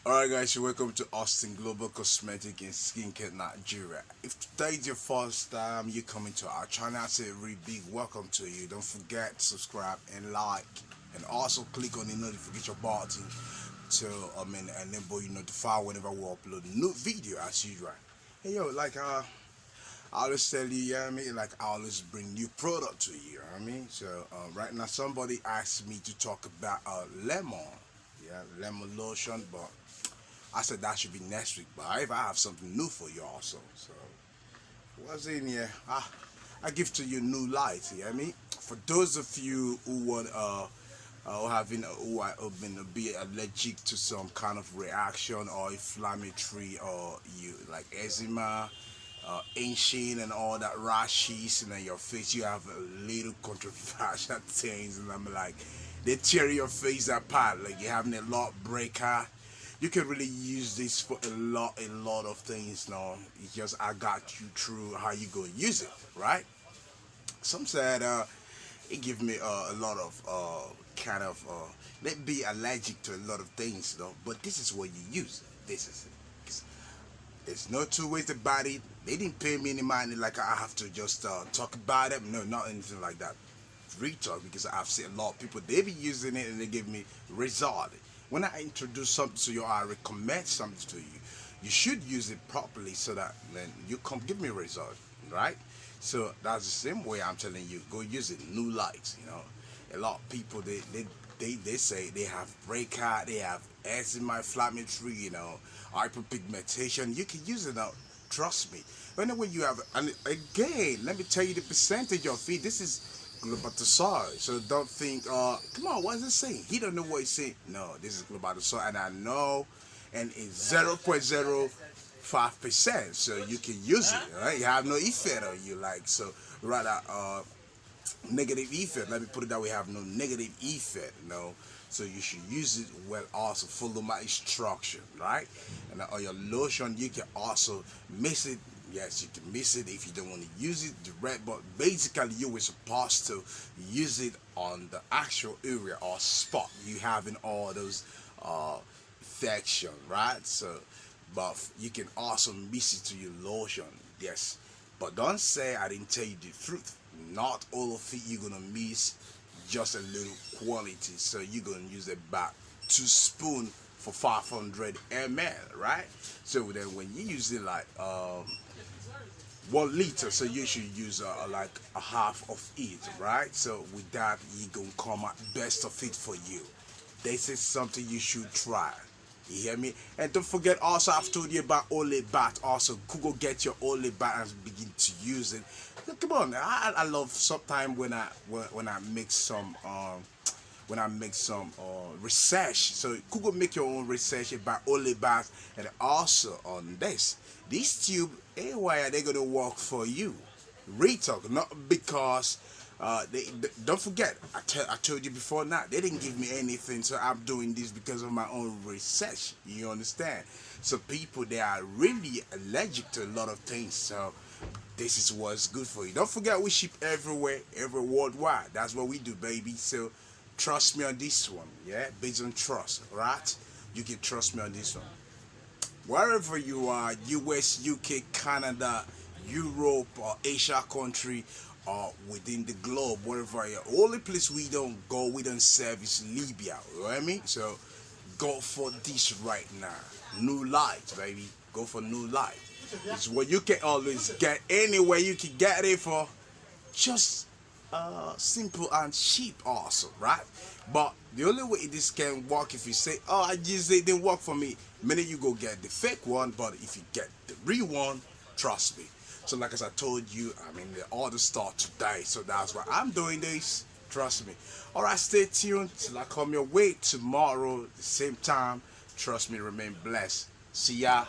Alright guys, so welcome to Austin Global Cosmetic and Skincare Nigeria. If today is your first time you coming to our channel, I say a really big welcome to you. Don't forget to subscribe and like, and also click on the notification button to enable you notify whenever we upload a new video as usual. Hey yo, I always tell you, like I always bring new product to you, So right now somebody asked me to talk about lemon, lemon lotion, but I said that should be next week. But if I have something new for you also, so what's in here? I give to you new light. You know what I mean? For those of you who want who are been be allergic to some kind of reaction or inflammatory or you like eczema, itching and all that rashes and then your face you have a little controversial things and I'm like they tear your face apart like you're having a lot breaker. You can really use this for a lot of things now. It's just I got you through how you go use it, right? Some said it give me a lot of kind of let be allergic to a lot of things though, but this is what you use. This is it. There's no two ways about it. They didn't pay me any money like I have to just talk about it. No, not anything like that. Free talk because I've seen a lot of people they be using it and they give me result. When I introduce something to you, I recommend something to you. You should use it properly so that then you come give me a result, right? So that's the same way I'm telling you. Go use it. New lights, A lot of people they say they have breakout, they have eczema, inflammatory, hyperpigmentation. You can use it now. Trust me. Whenever you have, and again, let me tell you the percentage of it. This is Globatosaurus. So don't think, come on, what is it saying? He don't know what he's saying. No, this is Globatosaurus, and I know, and it's 0.05%. So you can use it, right? You have no effect on you, like so. Rather, negative effect. Let me put it that we have no negative effect, So you should use it well. Also follow my instruction, right? And on your lotion, you can also mix it. Yes, you can mix it if you don't want to use it direct, but basically you were supposed to use it on the actual area or spot you having all those infection, right? So, but you can also mix it to your lotion, yes. But don't say I didn't tell you the truth. Not all of it you're gonna miss, just a little quality. So you're gonna use about 2 spoons for 500 ml, right? So then when you use it like 1 liter, so you should use like a half of it, right? So with that, you gonna come out best of it for you. This is something you should try. You hear me? And don't forget also I've told you about Ole Bat. Also, Google get your Ole Bat and begin to use it. Come on, I love sometimes when I make some research. So Google make your own research about Ole Bat and also on this tube. Why are they gonna work for you? Retalk, not because don't forget I told you before now they didn't give me anything, so I'm doing this because of my own research. You understand? So people they are really allergic to a lot of things, so this is what's good for you. Don't forget we ship everywhere, every worldwide. That's what we do, baby. So trust me on this one, yeah, based on trust, right? You can trust me on this one. Wherever you are, US, UK, Canada, Europe, or Asia country, or within the globe, wherever you're. Only place we don't go, we don't serve is Libya. You know what I mean? So go for this right now. New light, baby. Go for new light. It's what you can always get anywhere you can get it for. Just simple and cheap also, right? But the only way this can work if you say, oh, I just it didn't work for me. Minute you go get the fake one, but if you get the real one, trust me. So like as I told you, the order start today, so that's why I'm doing this. Trust me. Alright, stay tuned till I come your way tomorrow, the same time. Trust me, remain blessed. See ya.